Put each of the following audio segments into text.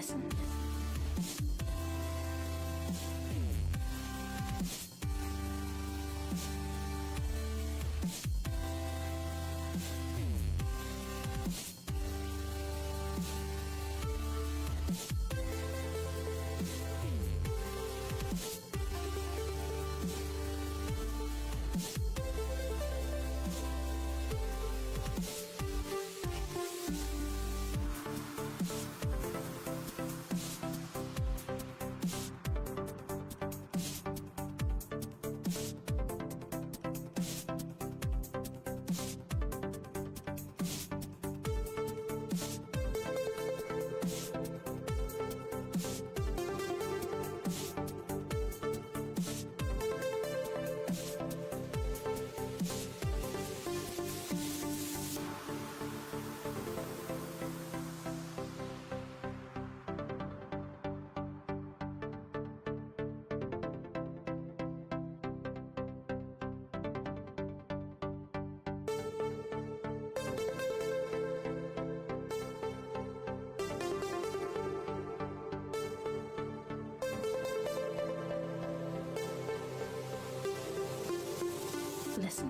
Listen. Listen.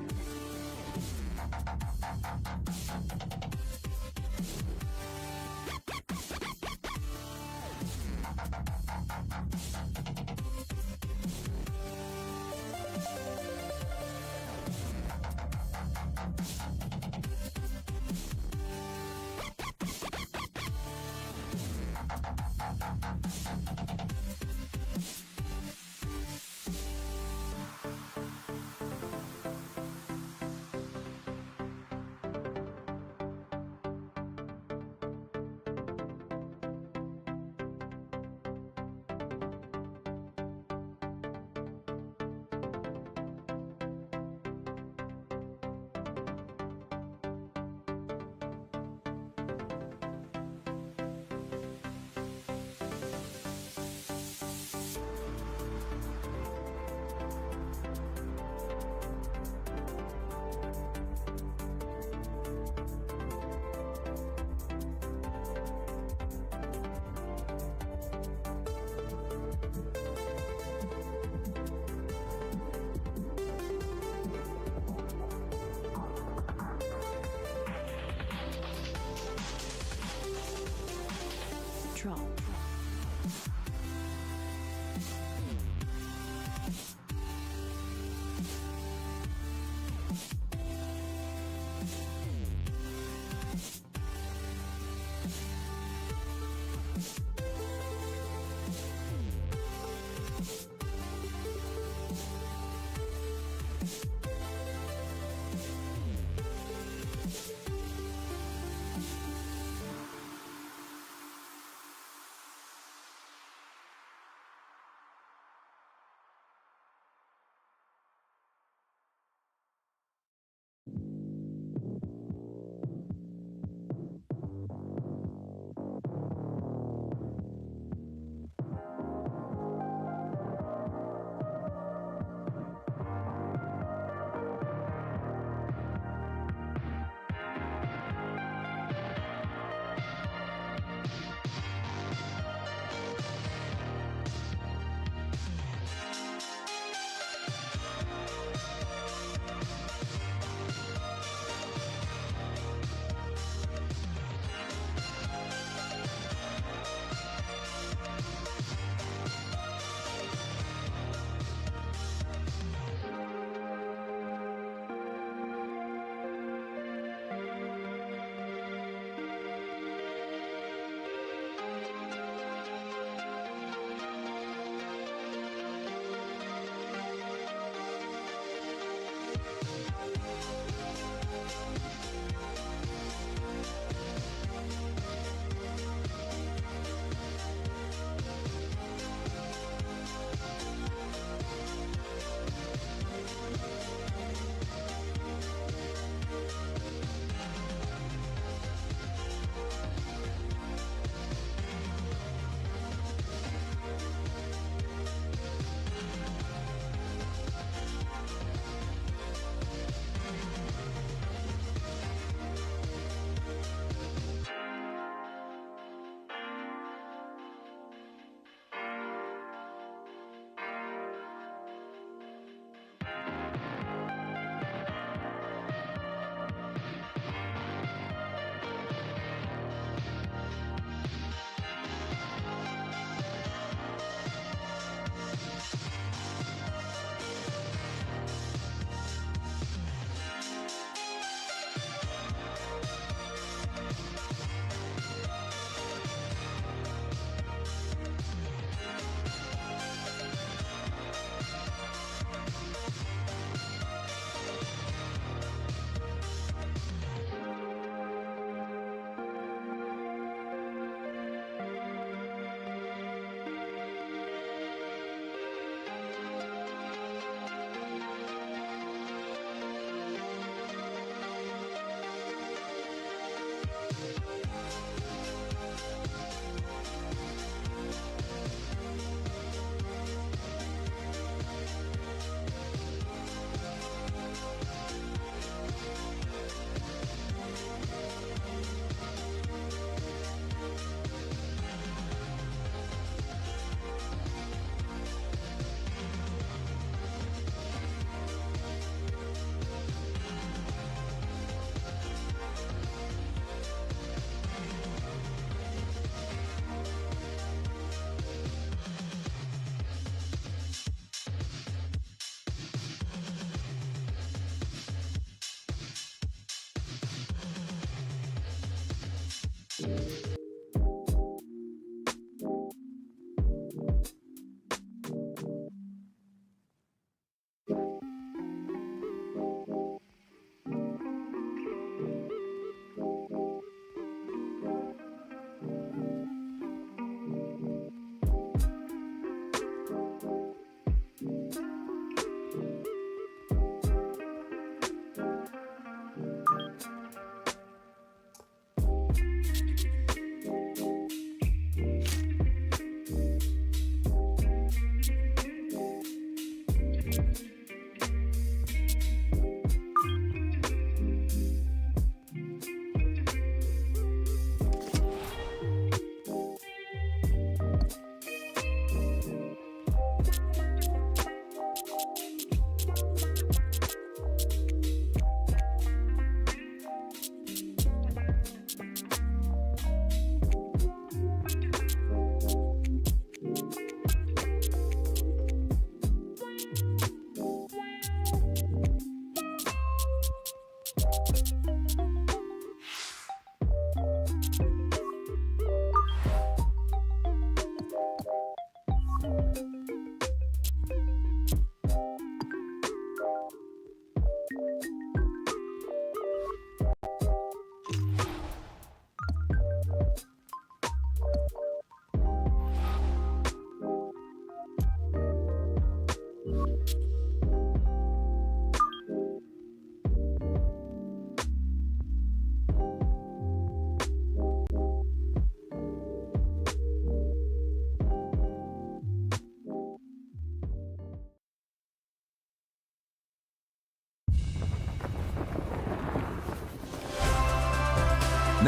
Drop.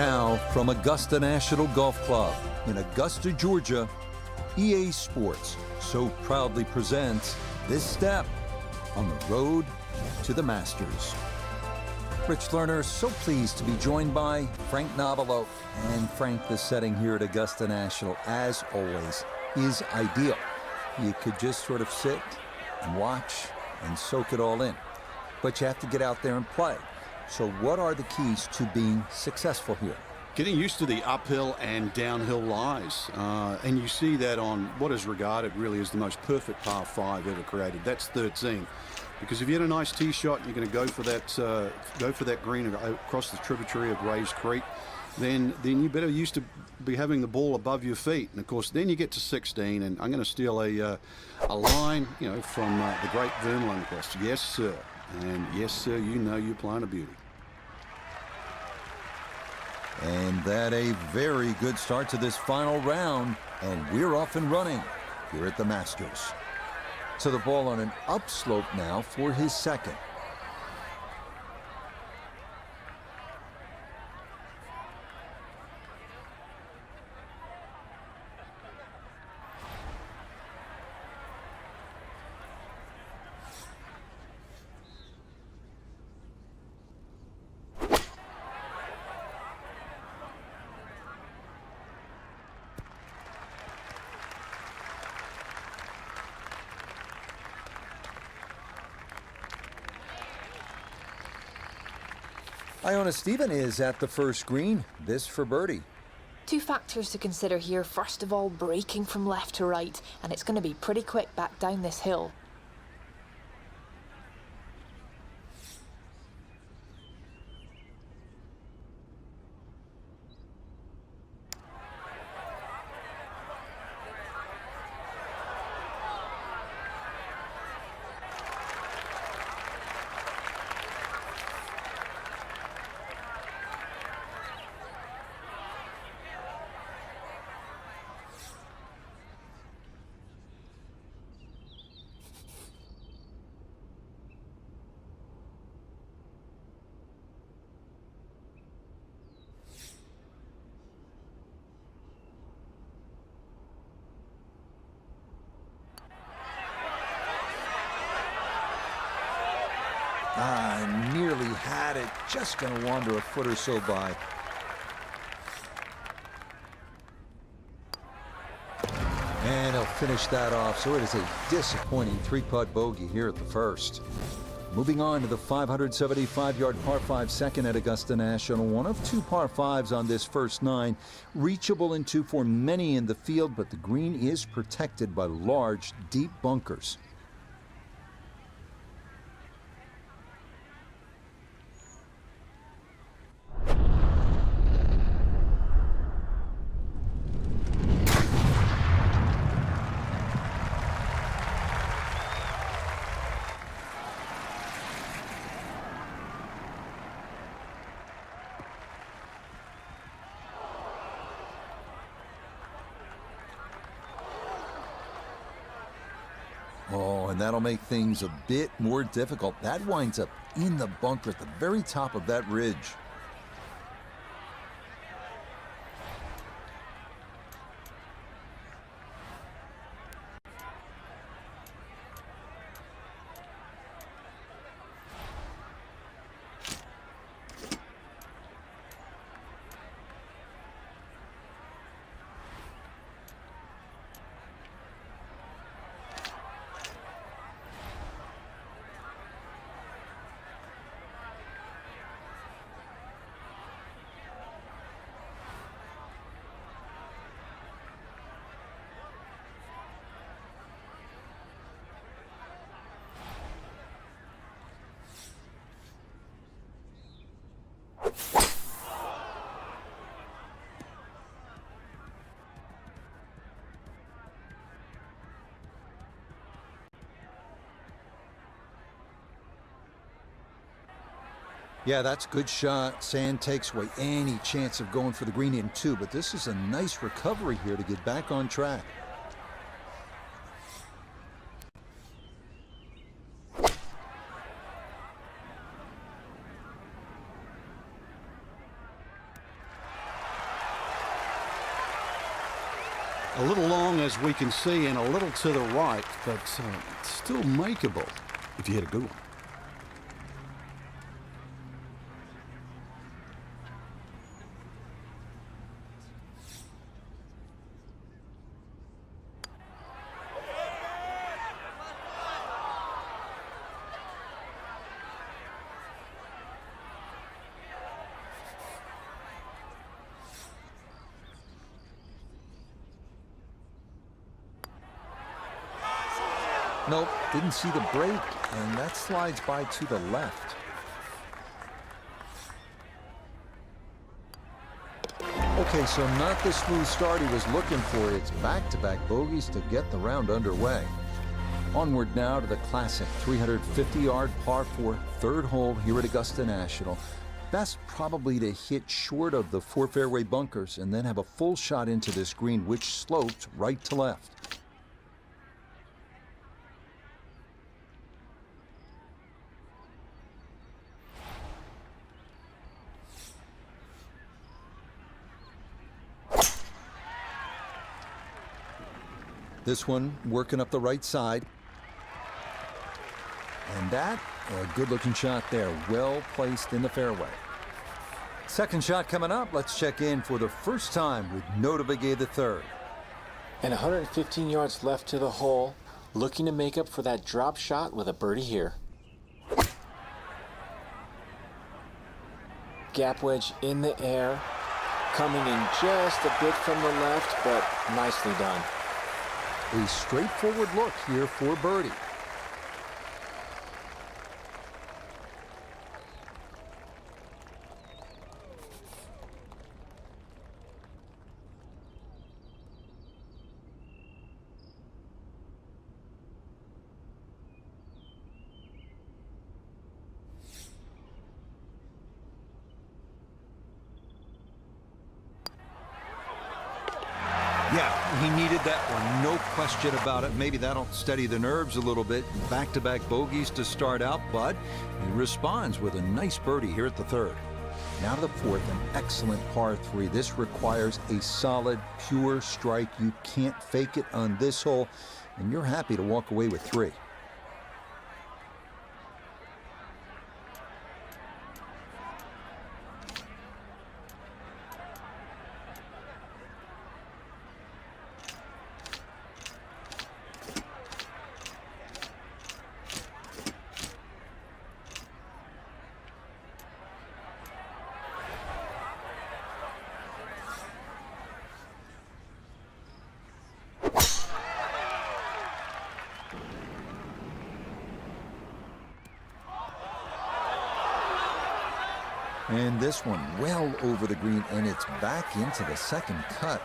Now, from Augusta National Golf Club in Augusta, Georgia, EA Sports so proudly presents this step on the road to the Masters. Rich Lerner, so pleased to be joined by Frank Nobilo. And Frank, the setting here at Augusta National, as always, is ideal. You could just sort of sit and watch and soak it all in. But you have to get out there and play. So what are the keys to being successful here? Getting used to the uphill and downhill lies. And you see that on what is regarded really as the most perfect par 5 ever created. That's 13. Because if you hit a nice tee shot, you're going to go for that green across the tributary of Rays Creek, then you better used to be having the ball above your feet. And of course, then you get to 16, and I'm going to steal a line, from the great Vern Lundquist. Yes, sir. And yes, sir, you know you're playing a beauty. And that a very good start to this final round, and we're off and running here at the Masters. So the ball on an upslope now for his second. Iona Stephen is at the first green. This for birdie. Two factors to consider here. First of all, braking from left to right, and it's going to be pretty quick back down this hill. Nearly had it. Just going to wander a foot or so by. And he'll finish that off. So it is a disappointing three-putt bogey here at the first. Moving on to the 575-yard par 5 second at Augusta National. One of two par 5s on this first 9. Reachable into for many in the field, but the green is protected by large, deep bunkers. Oh, and that'll make things a bit more difficult. That winds up in the bunker at the very top of that ridge. Yeah, that's a good shot. Sand takes away any chance of going for the green in 2, but this is a nice recovery here to get back on track. A little long, as we can see, and a little to the right, but still makeable if you hit a good one. Nope, didn't see the break, and that slides by to the left. Okay, so not the smooth start he was looking for. It's back-to-back bogeys to get the round underway. Onward now to the classic 350-yard par 4 third hole here at Augusta National. Best probably to hit short of the 4 fairway bunkers and then have a full shot into this green, which slopes right to left. This one working up the right side. And that, a good-looking shot there, well placed in the fairway. Second shot coming up. Let's check in for the first time with NeedNoMics the third. And 115 yards left to the hole, looking to make up for that drop shot with a birdie here. Gap wedge in the air, coming in just a bit from the left, but nicely done. A straightforward look here for birdie. Yeah, he needed that one, no question about it. Maybe that'll steady the nerves a little bit. Back-to-back bogeys to start out, but he responds with a nice birdie here at the third. Now to the fourth, an excellent par 3. This requires a solid, pure strike. You can't fake it on this hole, and you're happy to walk away with 3. And this one well over the green, and it's back into the second cut.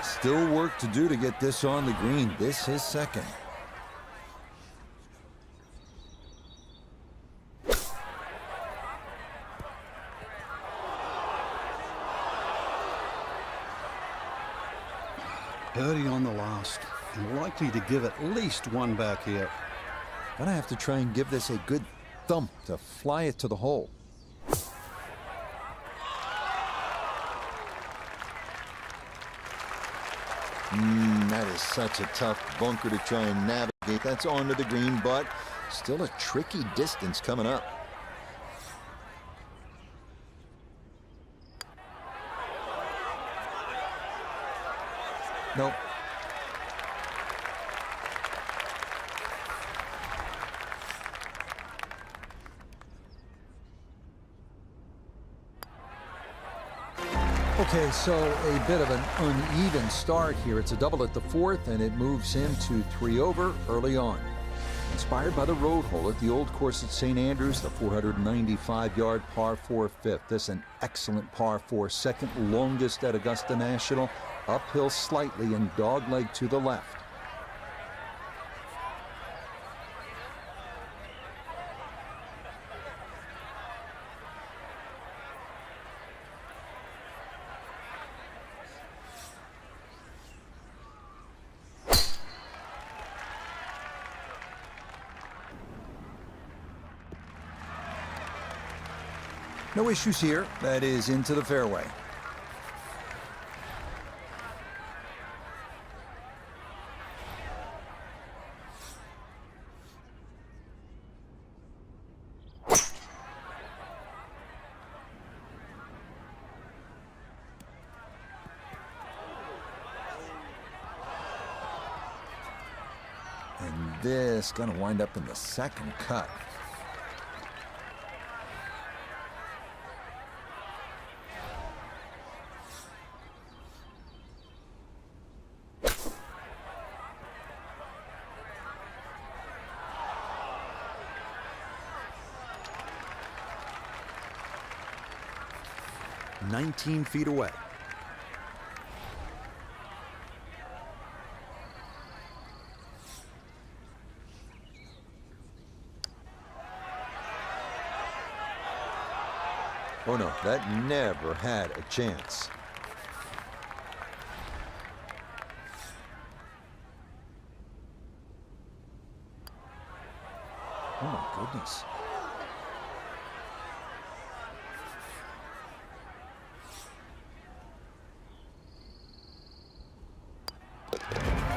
Still work to do to get this on the green. This is second. Birdie on the last, and likely to give at least one back here. Gonna have to try and give this a good thump to fly it to the hole. That is such a tough bunker to try and navigate. That's onto the green, but still a tricky distance coming up. Nope. Okay, so a bit of an uneven start here. It's a double at the fourth, and it moves him to 3 over early on. Inspired by the road hole at the old course at St. Andrews, the 495-yard par 4 fifth. This an excellent par 4, second longest at Augusta National. Uphill slightly and dogleg to the left. No issues here. That is into the fairway. this. Gonna wind up in the second cut. "19 feet away." Oh no, that never had a chance. Oh my goodness.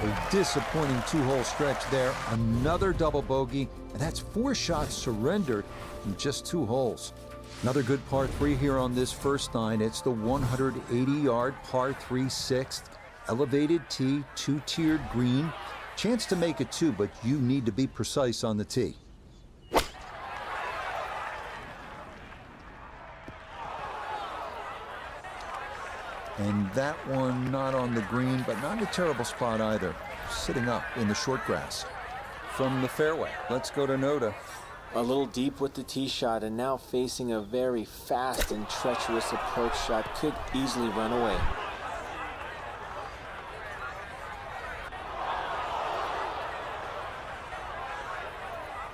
A disappointing two-hole stretch there. Another double bogey, and that's 4 shots surrendered in just 2 holes. Another good par 3 here on this first 9. It's the 180-yard par 3 sixth. Elevated tee, 2-tiered green. Chance to make it 2, but you need to be precise on the tee. And that one not on the green, but not a terrible spot either. Sitting up in the short grass. From the fairway, let's go to Noda. A little deep with the tee shot, and now facing a very fast and treacherous approach shot. Could easily run away.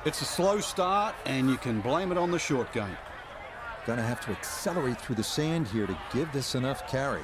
It's a slow start, and you can blame it on the short game. Gonna have to accelerate through the sand here to give this enough carry.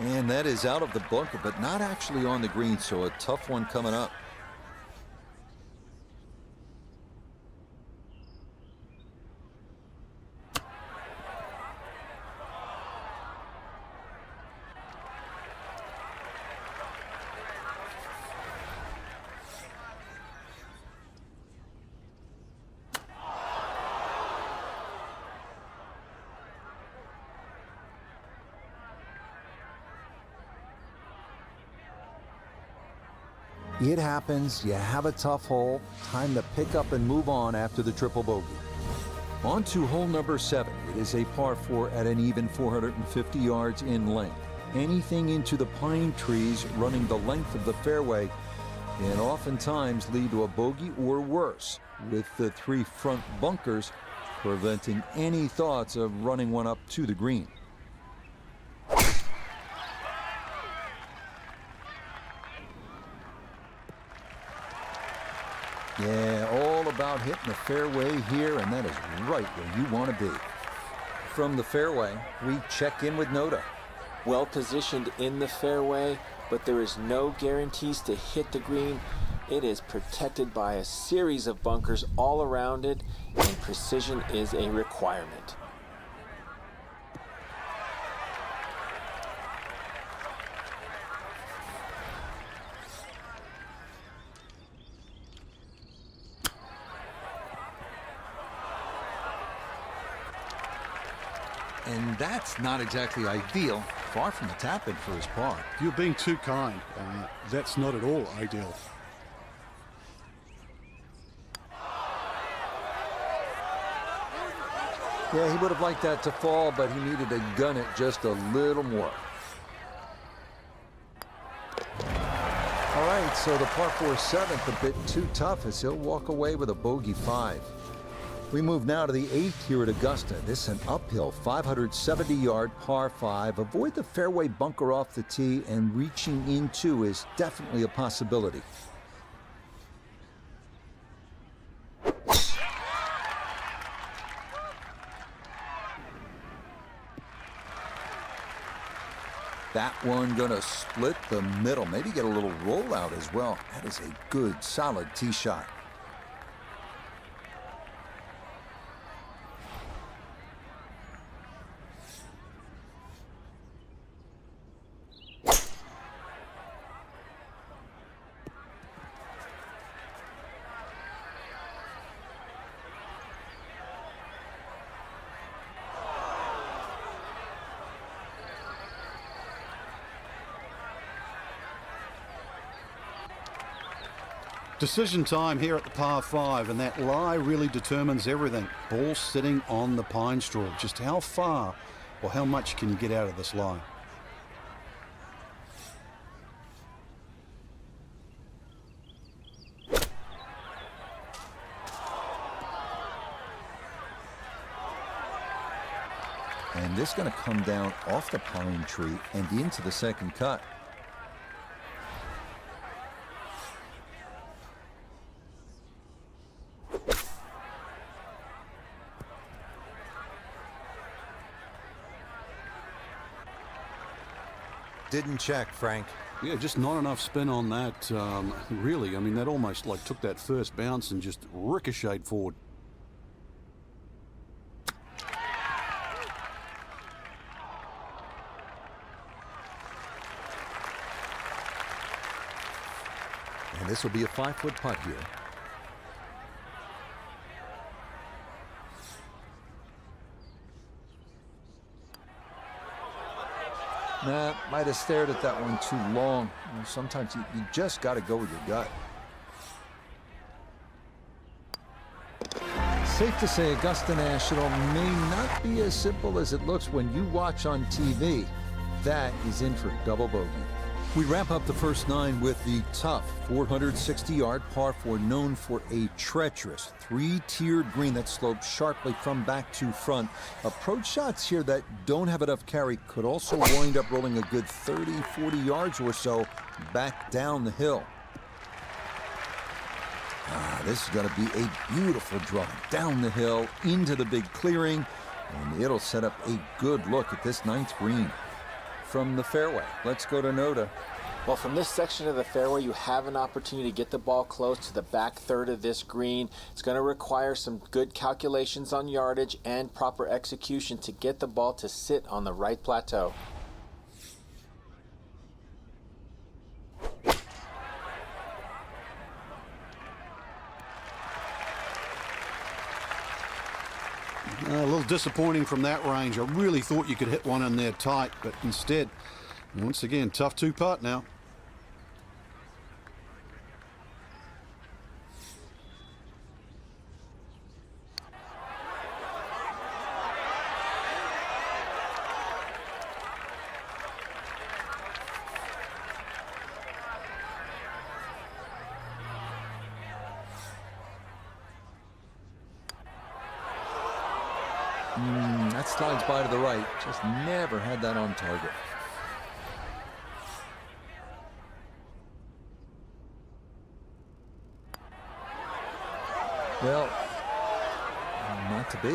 And that is out of the bunker, but not actually on the green, so a tough one coming up. It happens. You have a tough hole. Time to pick up and move on after the triple bogey. On to hole number 7. It is a par 4 at an even 450 yards in length. Anything into the pine trees running the length of the fairway can oftentimes lead to a bogey or worse, with the 3 front bunkers preventing any thoughts of running one up to the green. Yeah, all about hitting the fairway here, and that is right where you want to be. From the fairway, we check in with Noda. Well positioned in the fairway, but there is no guarantees to hit the green. It is protected by a series of bunkers all around it, and precision is a requirement. And that's not exactly ideal. Far from the tap-in for his par. You're being too kind. That's not at all ideal. Yeah, he would have liked that to fall, but he needed to gun it just a little more. All right, so the par 4 7th a bit too tough as he'll walk away with a bogey 5. We move now to the 8th here at Augusta. This is an uphill 570-yard par 5. Avoid the fairway bunker off the tee, and reaching into is definitely a possibility. That one gonna split the middle, maybe get a little rollout as well. That is a good, solid tee shot. Decision time here at the par 5, and that lie really determines everything. Ball sitting on the pine straw. Just how far or how much can you get out of this lie? And this is going to come down off the pine tree and into the second cut. Didn't check, Frank. Yeah, just not enough spin on that. Really, I mean, that almost like took that first bounce and just ricocheted forward. And this will be a 5-foot putt here. Nah, might have stared at that one too long. You know, sometimes you just got to go with your gut. Safe to say Augusta National may not be as simple as it looks when you watch on TV. That is in for double bogey. We wrap up the first 9 with the tough 460-yard par 4, known for a treacherous 3-tiered green that slopes sharply from back to front. Approach shots here that don't have enough carry could also wind up rolling a good 30, 40 yards or so back down the hill. This is going to be a beautiful draw down the hill into the big clearing, and it'll set up a good look at this 9th green. From the fairway, let's go to Noda. Well, from this section of the fairway, you have an opportunity to get the ball close to the back third of this green. It's going to require some good calculations on yardage and proper execution to get the ball to sit on the right plateau. A little disappointing from that range. I really thought you could hit one in there tight, but instead, once again, tough 2-putt now. That slides by to the right. Just never had that on target. Well, not to be.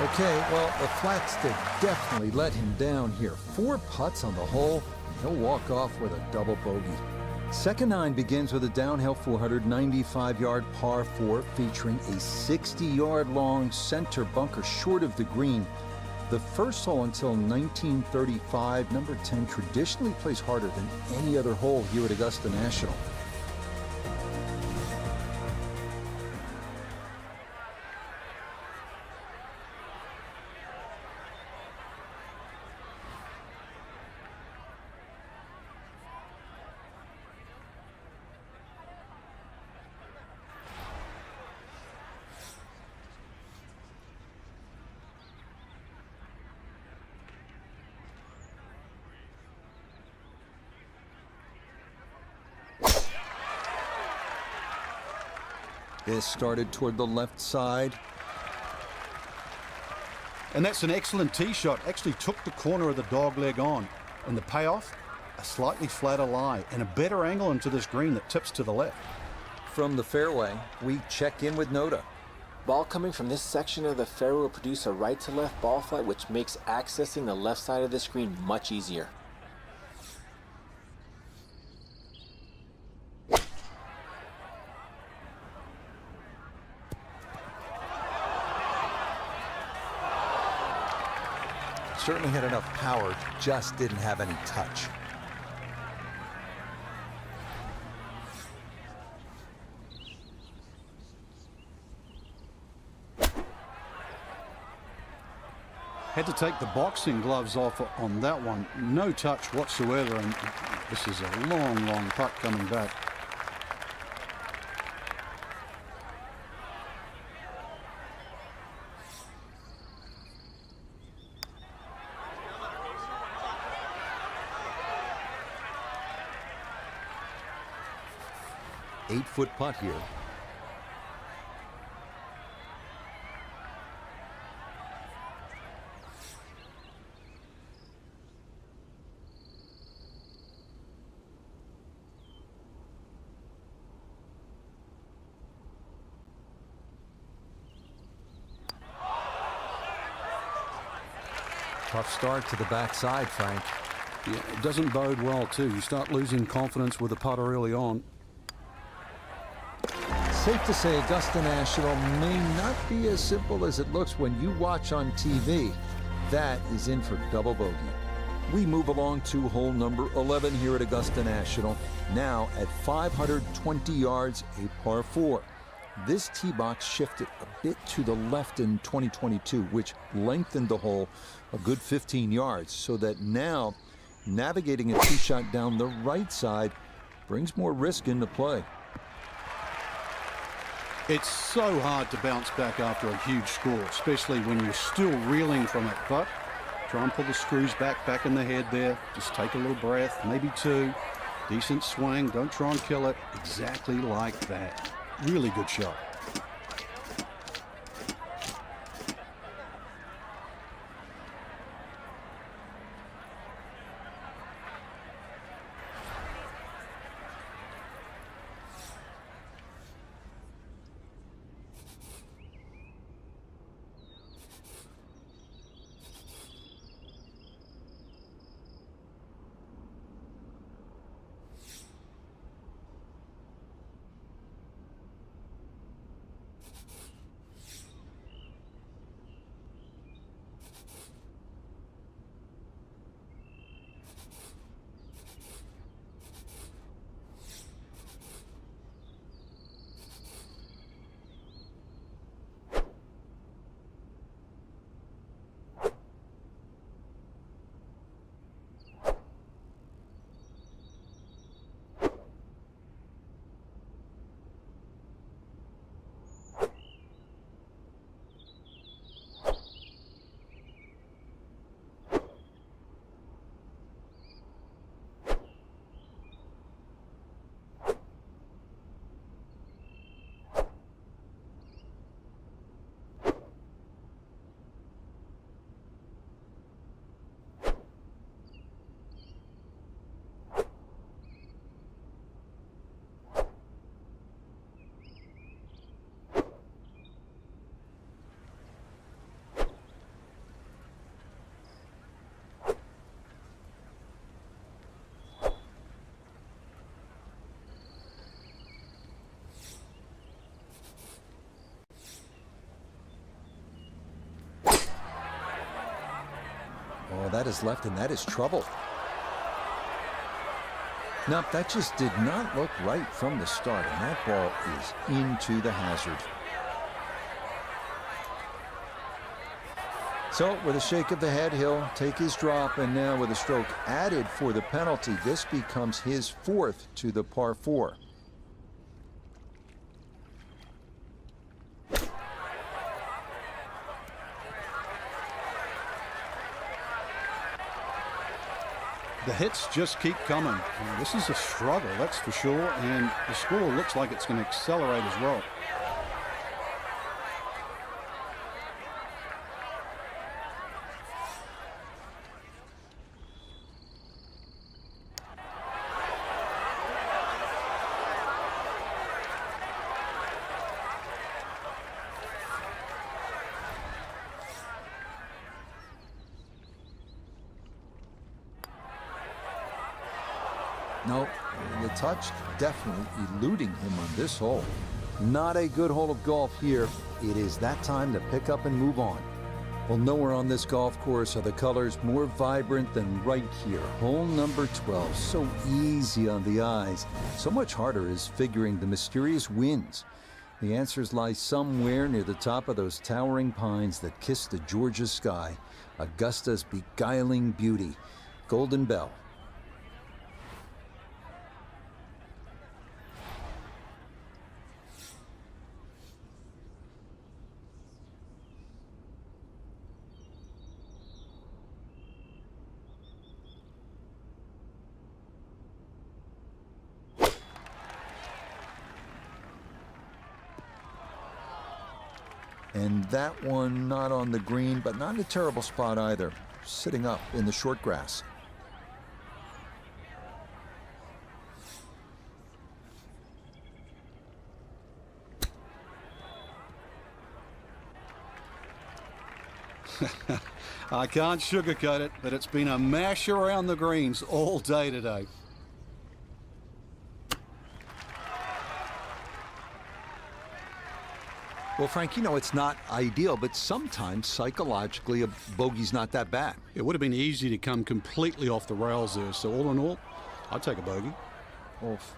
Okay, well, the flats did definitely let him down here. 4 putts on the hole, and he'll walk off with a double bogey. Second 9 begins with a downhill 495-yard par 4 featuring a 60-yard long center bunker short of the green. The first hole until 1935, number 10 traditionally plays harder than any other hole here at Augusta National. This started toward the left side. And that's an excellent tee shot. Actually took the corner of the dog leg on. And the payoff, a slightly flatter lie and a better angle into this green that tips to the left. From the fairway, we check in with Noda. Ball coming from this section of the fairway will produce a right to left ball flight, which makes accessing the left side of the screen much easier. Certainly had enough power, just didn't have any touch. Had to take the boxing gloves off on that one. No touch whatsoever, and this is a long, long putt coming back. Eight-foot putt here. Tough start to the backside, Frank. Yeah, it doesn't bode well, too. You start losing confidence with the putter early on. Safe to say Augusta National may not be as simple as it looks when you watch on TV. That is in for double bogey. We move along to hole number 11 here at Augusta National. Now at 520 yards, a par 4. This tee box shifted a bit to the left in 2022, which lengthened the hole a good 15 yards, so that now navigating a tee shot down the right side brings more risk into play. It's so hard to bounce back after a huge score, especially when you're still reeling from it. But try and pull the screws back in the head there. Just take a little breath, maybe two. Decent swing. Don't try and kill it. Exactly like that. Really good shot. Oh, that is left, and that is trouble. Now, that just did not look right from the start, and that ball is into the hazard. So, with a shake of the head, he'll take his drop, and now with a stroke added for the penalty, this becomes his fourth to the par 4. The hits just keep coming. This is a struggle, that's for sure, and the score looks like it's going to accelerate as well. No, the touch definitely eluding him on this hole. Not a good hole of golf here. It is that time to pick up and move on. Well, nowhere on this golf course are the colors more vibrant than right here. Hole number 12, so easy on the eyes. So much harder is figuring the mysterious winds. The answers lie somewhere near the top of those towering pines that kiss the Georgia sky. Augusta's beguiling beauty. Golden Bell. And that one not on the green, but not in a terrible spot either. Sitting up in the short grass. I can't sugarcoat it, but it's been a mash around the greens all day today. Well, Frank, you know it's not ideal, but sometimes psychologically a bogey's not that bad. It would have been easy to come completely off the rails there. So all in all, I'd take a bogey. Oof.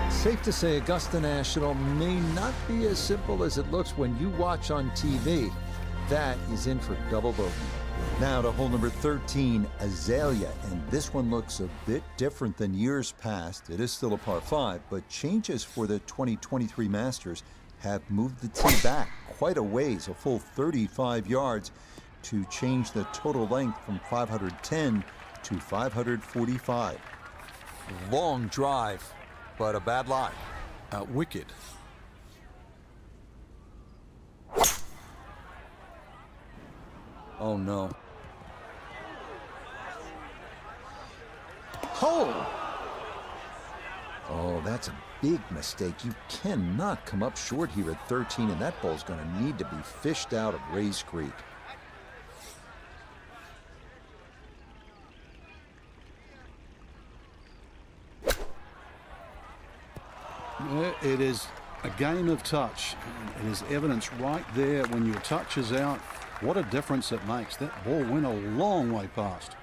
Safe to say Augusta National may not be as simple as it looks when you watch on TV. That is in for double bogey. Now to hole number 13, Azalea, and this one looks a bit different than years past. It is still a par 5, but changes for the 2023 Masters have moved the tee back quite a ways, a full 35 yards, to change the total length from 510 to 545. Long drive, but a bad lie. Wicked. Oh no. Oh! Oh, that's a big mistake. You cannot come up short here at 13, and that ball's going to need to be fished out of Rays Creek. It is a game of touch. It is evidence right there when your touch is out. What a difference it makes. That ball went a long way past.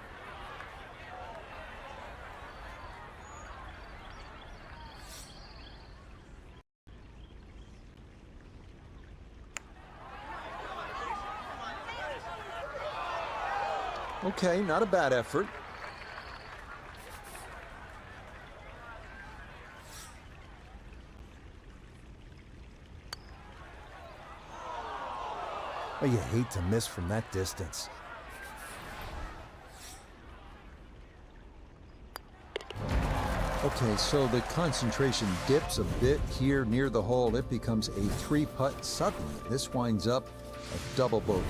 Okay, not a bad effort. Oh, you hate to miss from that distance. Okay, so the concentration dips a bit here near the hole. It becomes a 3-putt. Suddenly, this winds up a double bogey.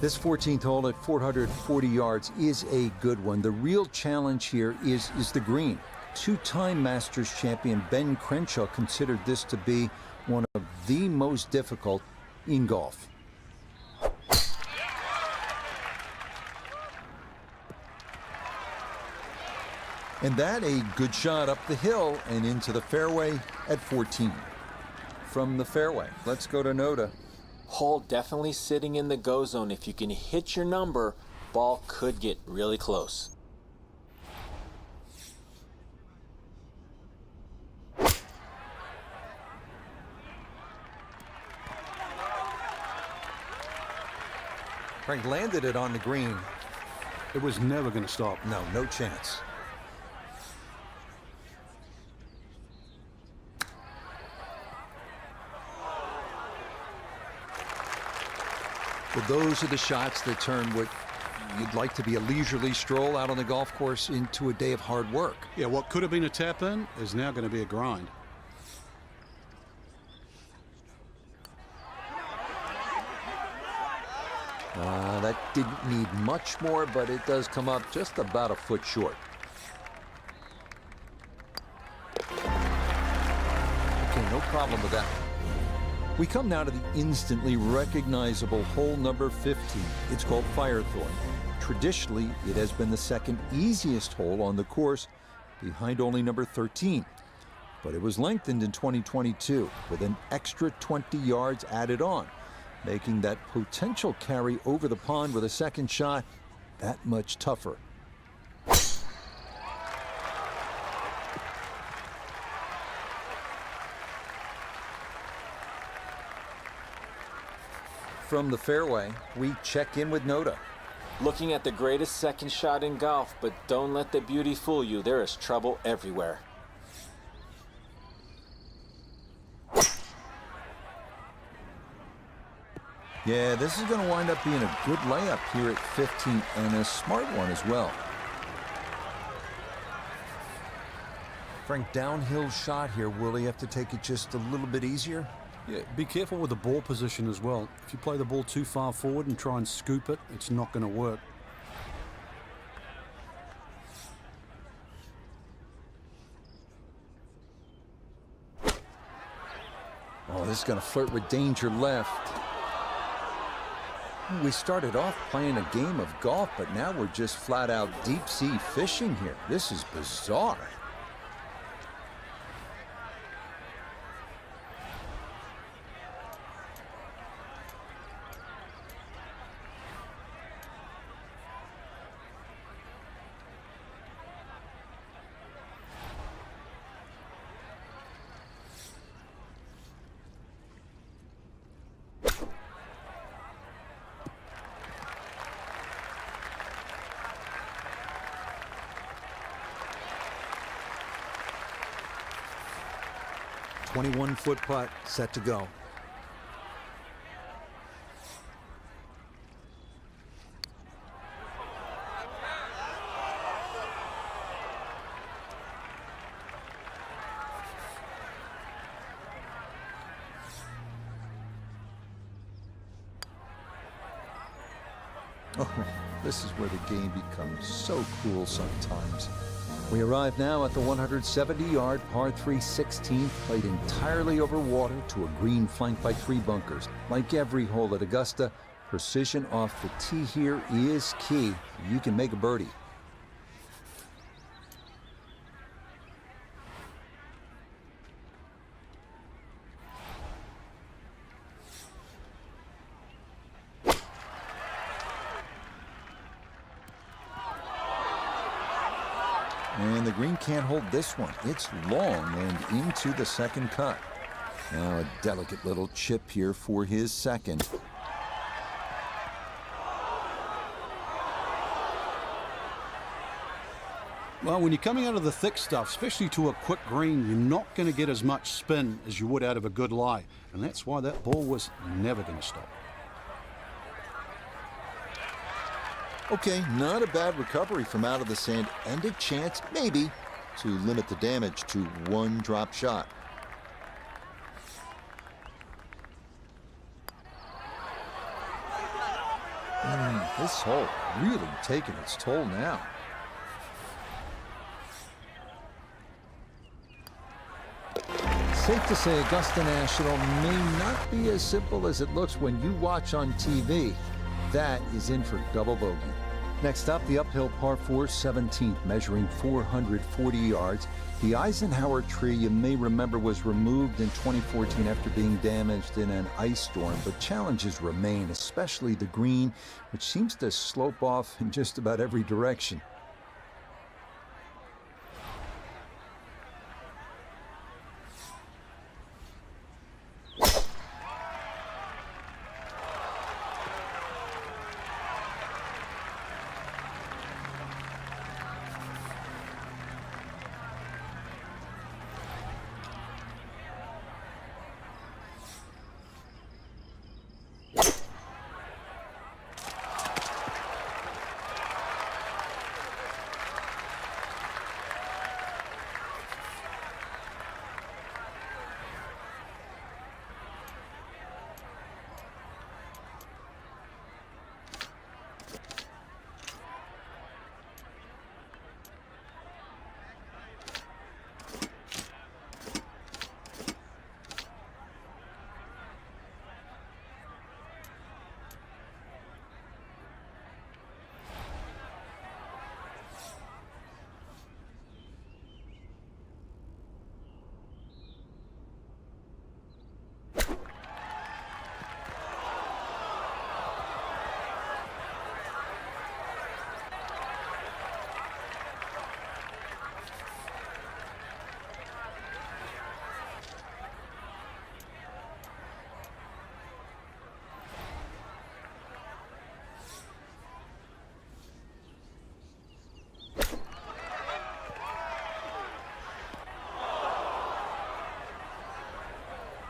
This 14th hole at 440 yards is a good one. The real challenge here is the green. Two-time Masters champion Ben Crenshaw considered this to be one of the most difficult in golf. And that a good shot up the hill and into the fairway at 14. From the fairway, let's go to Noda. Hole definitely sitting in the go zone. If you can hit your number, ball could get really close. Frank landed it on the green. It was never going to stop. No, no chance. Well, those are the shots that turn what you'd like to be a leisurely stroll out on the golf course into a day of hard work. Yeah, what could have been a tap in is now going to be a grind. That didn't need much more, but it does come up just about a foot short. Okay, no problem with that. We come now to the instantly recognizable hole number 15. It's called Firethorn. Traditionally, it has been the second easiest hole on the course, behind only number 13. But it was lengthened in 2022 with an extra 20 yards added on, making that potential carry over the pond with a second shot that much tougher. from the fairway, we check in with Noda. Looking at the greatest second shot in golf, but don't let the beauty fool you. There is trouble everywhere. Yeah, this is going to wind up being a good layup here at 15, and a smart one as well. Frank, downhill shot here. Will he have to take it just a little bit easier? Yeah, be careful with the ball position as well. If you play the ball too far forward and try and scoop it, it's not going to work. Oh, this is going to flirt with danger left. We started off playing a game of golf, but now we're just flat out deep sea fishing here. This is bizarre. .21-foot putt set to go. Oh, this is where the game becomes so cool sometimes. We arrive now at the 170-yard par 3 16th, played entirely over water to a green flanked by 3 bunkers. Like every hole at Augusta, precision off the tee here is key. You can make a birdie. And the green can't hold this one. It's long and into the second cut. Now a delicate little chip here for his second. Well, when you're coming out of the thick stuff, especially to a quick green, you're not going to get as much spin as you would out of a good lie. And that's why that ball was never going to stop. Okay, not a bad recovery from out of the sand, and a chance, maybe, to limit the damage to 1 drop shot. This hole really taking its toll now. Safe to say Augusta National may not be as simple as it looks when you watch on TV. That is in for double bogey. Next up, the uphill par 4 17th, measuring 440 yards. The Eisenhower tree, you may remember, was removed in 2014 after being damaged in an ice storm, but challenges remain, especially the green, which seems to slope off in just about every direction.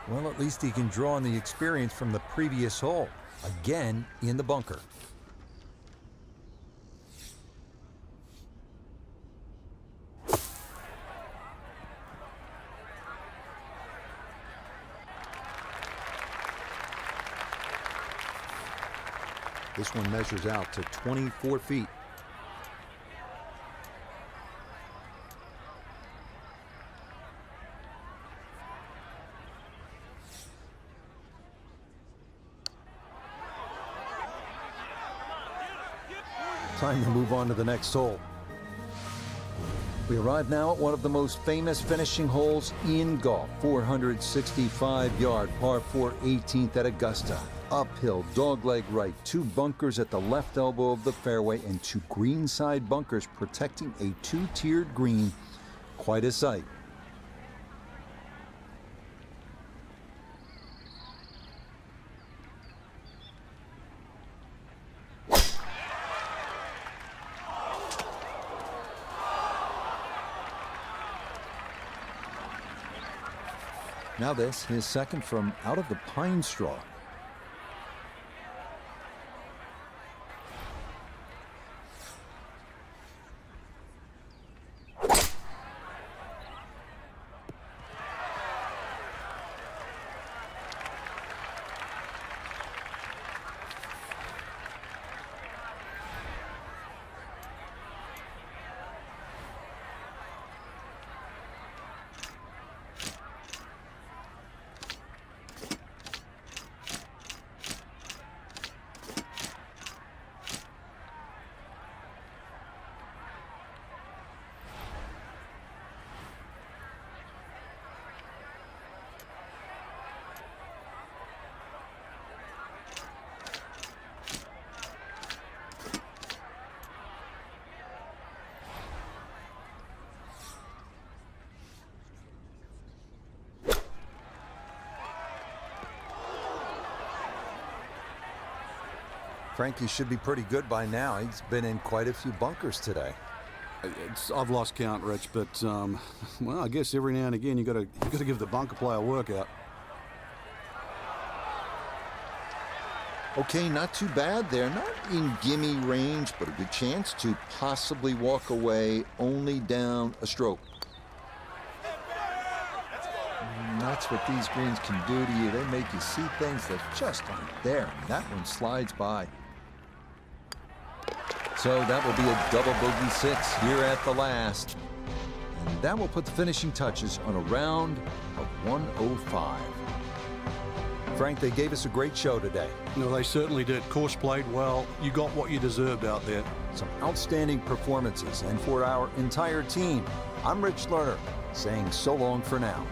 Well, at least he can draw on the experience from the previous hole. Again, in the bunker. This one measures out to 24 feet. Time to move on to the next hole. We arrive now at one of the most famous finishing holes in golf. 465-yard par 4 18th at Augusta. Uphill, dogleg right, 2 bunkers at the left elbow of the fairway and 2 greenside bunkers protecting a 2-tiered green. Quite a sight. Now this, his second from out of the pine straw. Frankie should be pretty good by now. He's been in quite a few bunkers today. I've lost count, Rich, but well, I guess every now and again you got to give the bunker player a workout. Okay, not too bad there. Not in gimme range, but a good chance to possibly walk away only down a stroke. And that's what these greens can do to you. They make you see things that just aren't there. And that one slides by. So that will be a double bogey 6 here at the last. And that will put the finishing touches on a round of 105. Frank, they gave us a great show today. No, they certainly did. Course played well. You got what you deserved out there. Some outstanding performances. And for our entire team, I'm Rich Lerner, saying so long for now.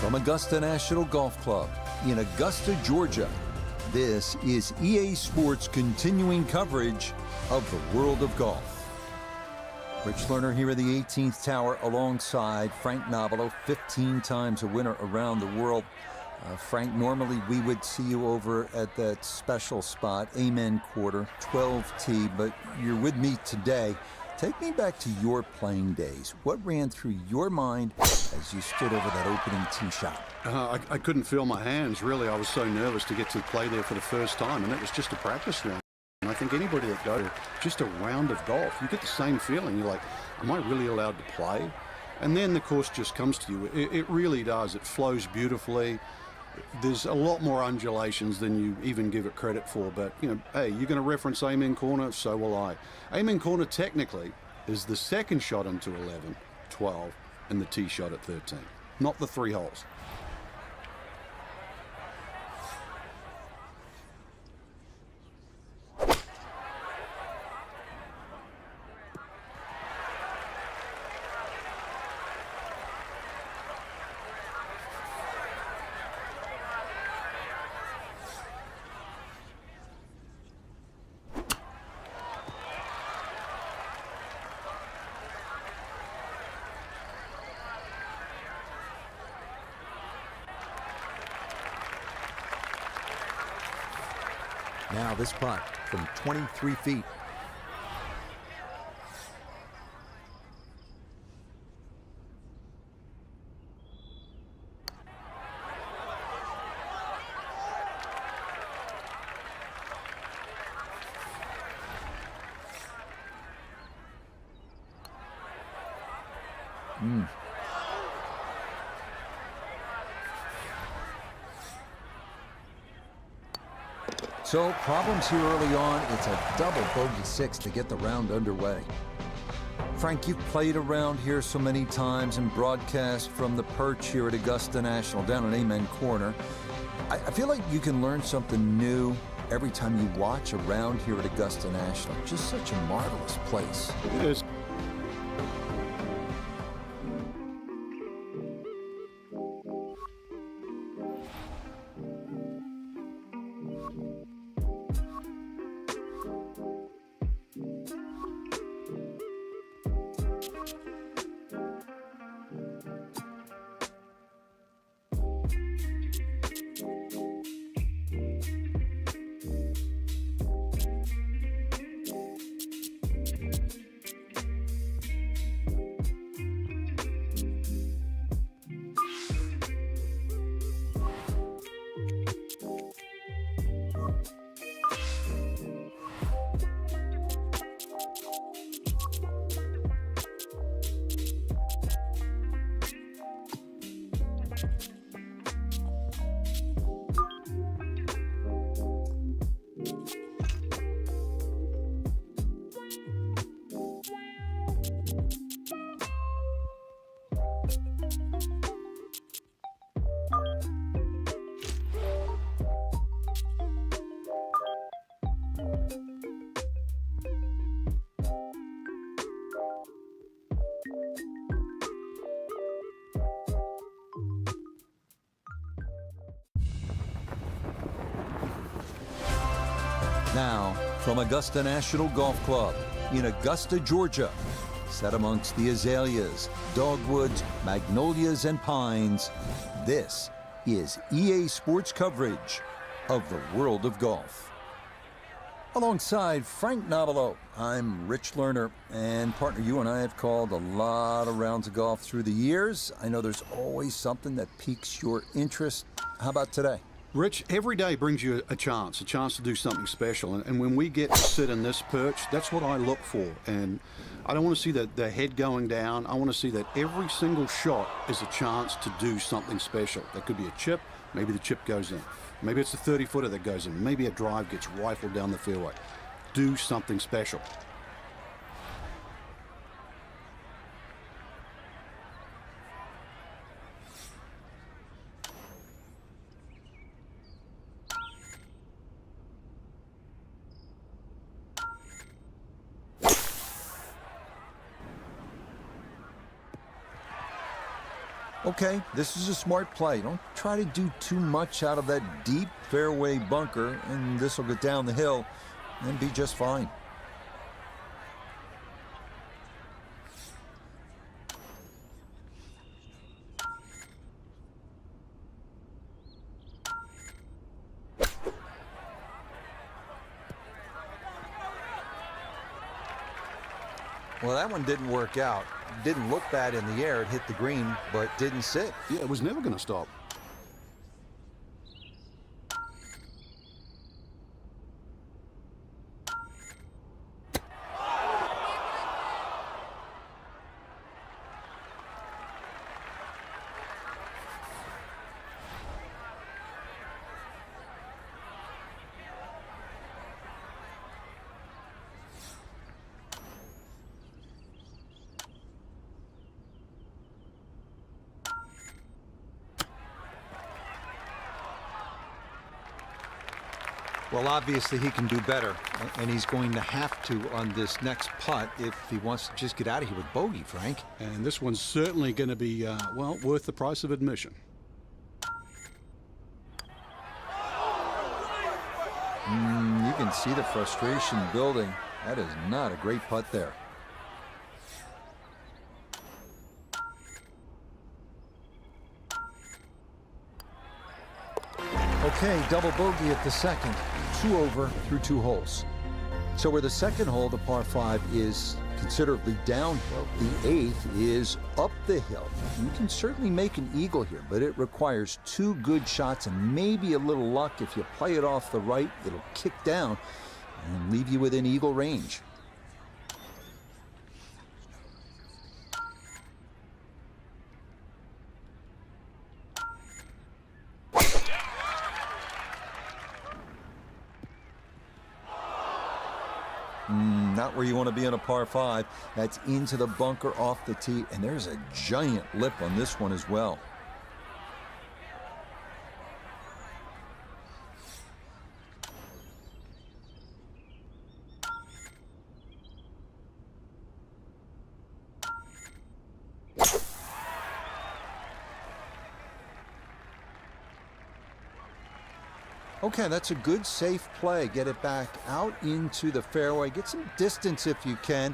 From Augusta National Golf Club in Augusta, Georgia, this is EA Sports' continuing coverage of the world of golf. Rich Lerner here in the 18th Tower alongside Frank Nobilo, 15 times a winner around the world. Frank, normally we would see you over at that special spot, Amen Quarter, 12T, but you're with me today. Take me back to your playing days. What ran through your mind as you stood over that opening tee shot? I couldn't feel my hands, really. I was so nervous to get to play there for the first time, and it was just a practice round. And I think anybody that goes just a round of golf, you get the same feeling. You're like, am I really allowed to play? And then the course just comes to you. It really does. It flows beautifully. There's a lot more undulations than you even give it credit for, but, you know, hey, you're going to reference Amen Corner, so will I. Amen Corner technically is the second shot into 11, 12, and the tee shot at 13, not the 3 holes. Now this putt from 23 feet. So problems here early on. It's a double bogey 6 to get the round underway. Frank, you've played around here so many times and broadcast from the perch here at Augusta National down at Amen Corner. I feel like you can learn something new every time you watch around here at Augusta National. Just such a marvelous place. It is. Now, from Augusta National Golf Club in Augusta, Georgia, set amongst the azaleas, dogwoods, magnolias, and pines. This is EA Sports coverage of the world of golf. Alongside Frank Nobilo, I'm Rich Lerner, and partner, you and I have called a lot of rounds of golf through the years. I know there's always something that piques your interest. How about today? Rich, every day brings you a chance to do something special. And when we get to sit in this perch, that's what I look for. And I don't want to see the head going down. I want to see that every single shot is a chance to do something special. That could be a chip. Maybe the chip goes in. Maybe it's a 30-footer that goes in. Maybe a drive gets rifled down the fairway. Do something special. Okay, this is a smart play. Don't try to do too much out of that deep fairway bunker, and this will get down the hill and be just fine. Well, that one didn't work out. Didn't look bad in the air. It hit the green, but didn't sit. Yeah, it was never going to stop. Well, obviously he can do better, and he's going to have to on this next putt if he wants to just get out of here with bogey, Frank. And this one's certainly going to be, well, worth the price of admission. You can see the frustration building. That is not a great putt there. Okay, double bogey at the second. 2 over through 2 holes. So where the second hole, the par 5, is considerably downhill, the 8th is up the hill. You can certainly make an eagle here, but it requires 2 good shots and maybe a little luck. If you play it off the right, it'll kick down and leave you within eagle range. Not where you want to be on a par 5. That's into the bunker off the tee, and there's a giant lip on this one as well. Okay, that's a good, safe play. Get it back out into the fairway. Get some distance if you can,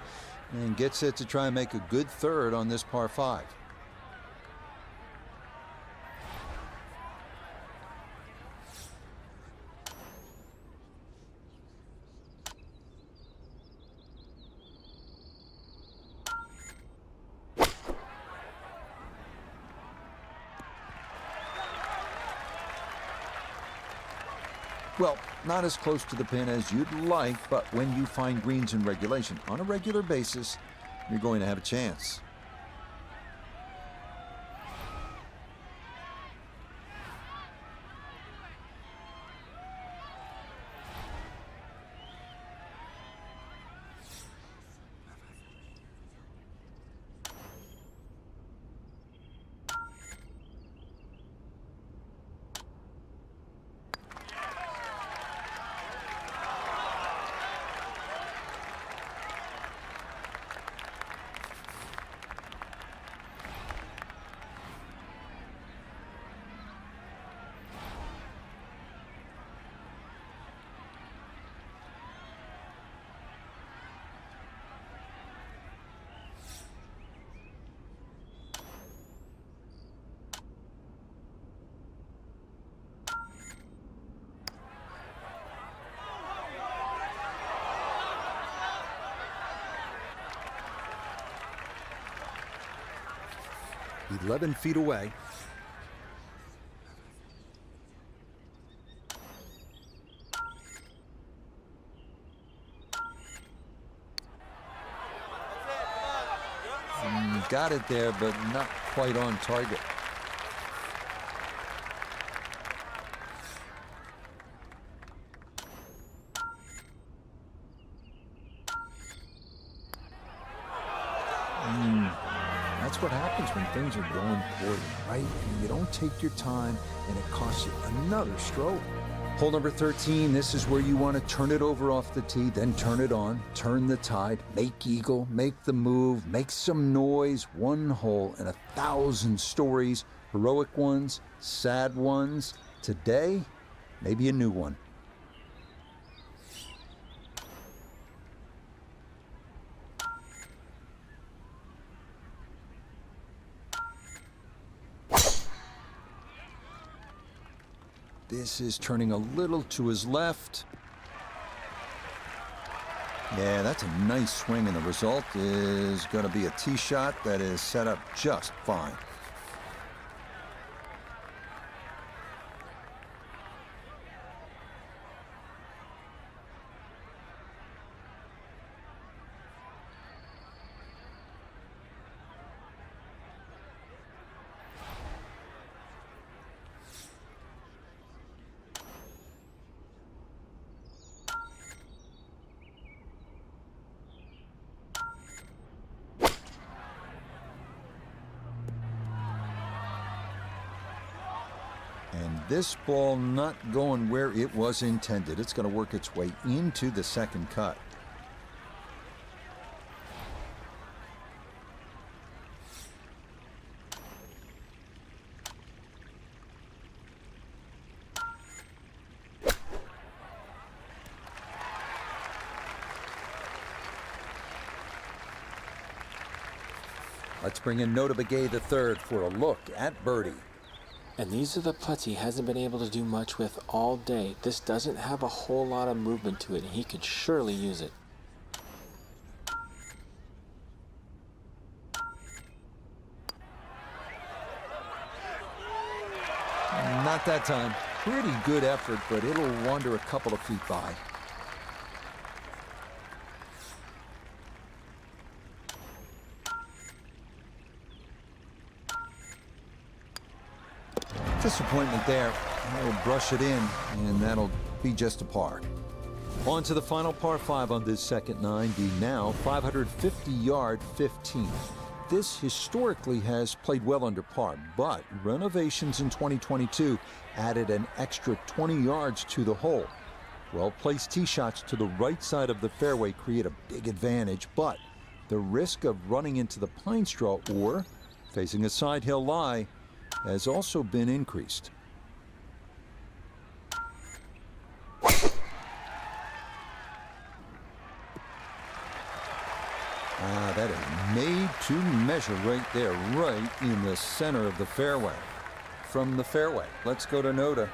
and get set to try and make a good third on this par 5. Well, not as close to the pin as you'd like, but when you find greens in regulation on a regular basis, you're going to have a chance. 11 feet away. Got it there, but not quite on target. That's what happens when things are going poorly, right? And you don't take your time, and it costs you another stroke. Hole number 13, this is where you want to turn it over off the tee, then turn it on, turn the tide, make eagle, make the move, make some noise. One hole and 1,000 stories, heroic ones, sad ones. Today, maybe a new one. This is turning a little to his left. Yeah, that's a nice swing, and the result is going to be a tee shot that is set up just fine. And this ball not going where it was intended. It's going to work its way into the second cut. Let's bring in Nota Begay III for a look at birdie. And these are the putts he hasn't been able to do much with all day. This doesn't have a whole lot of movement to it, and he could surely use it. Not that time. Pretty good effort, but it'll wander a couple of feet by. Disappointment there. He'll brush it in, and that'll be just a par. On to the final par 5 on this second 9, the now 550-yard 15. This historically has played well under par, but renovations in 2022 added an extra 20 yards to the hole. Well-placed tee shots to the right side of the fairway create a big advantage, but the risk of running into the pine straw or facing a side hill lie has also been increased. That is made to measure right there, right in the center of the fairway. From the fairway, let's go to Nota.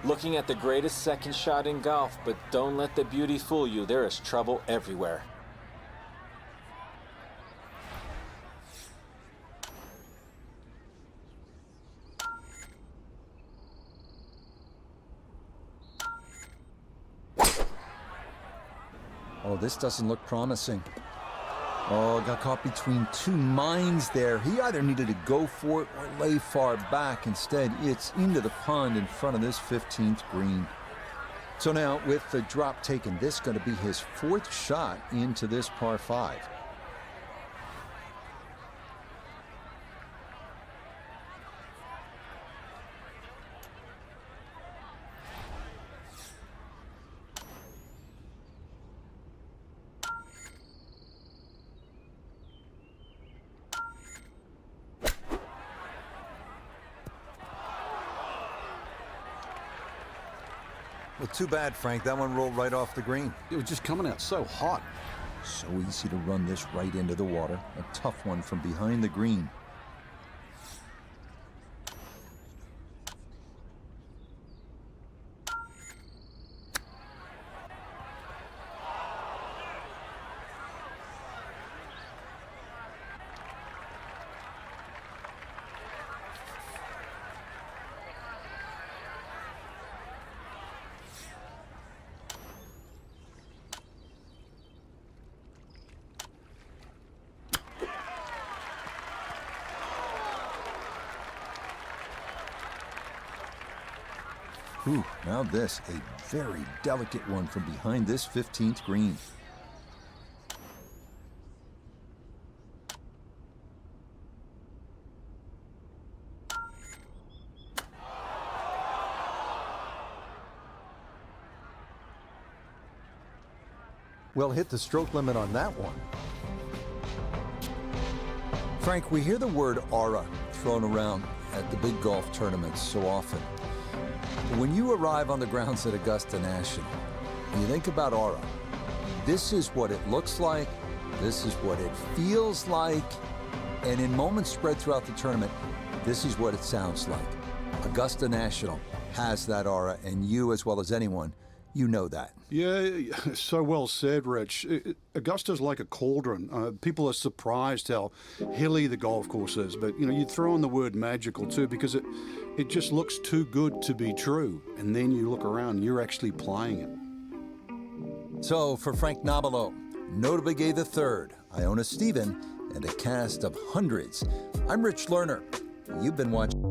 Looking at the greatest second shot in golf, but don't let the beauty fool you. There is trouble everywhere. Oh, this doesn't look promising. Oh, got caught between two minds there. He either needed to go for it or lay far back. Instead, it's into the pond in front of this 15th green. So now, with the drop taken, this is going to be his 4th shot into this par 5. Well, too bad, Frank. That one rolled right off the green. It was just coming out so hot. So easy to run this right into the water. A tough one from behind the green. Ooh, now this, a very delicate one from behind this 15th green. Well, hit the stroke limit on that one. Frank, we hear the word aura thrown around at the big golf tournaments so often. When you arrive on the grounds at Augusta National, and you think about aura, this is what it looks like, this is what it feels like, and in moments spread throughout the tournament, this is what it sounds like. Augusta National has that aura, and you, as well as anyone, you know that. Yeah, so well said, Rich. Augusta's like a cauldron. People are surprised how hilly the golf course is, but you throw in the word magical too, because it just looks too good to be true. And then you look around, you're actually playing it. So for Frank Nobilo, Notable Gay III, Iona Stephen, and a cast of hundreds, I'm Rich Lerner. You've been watching.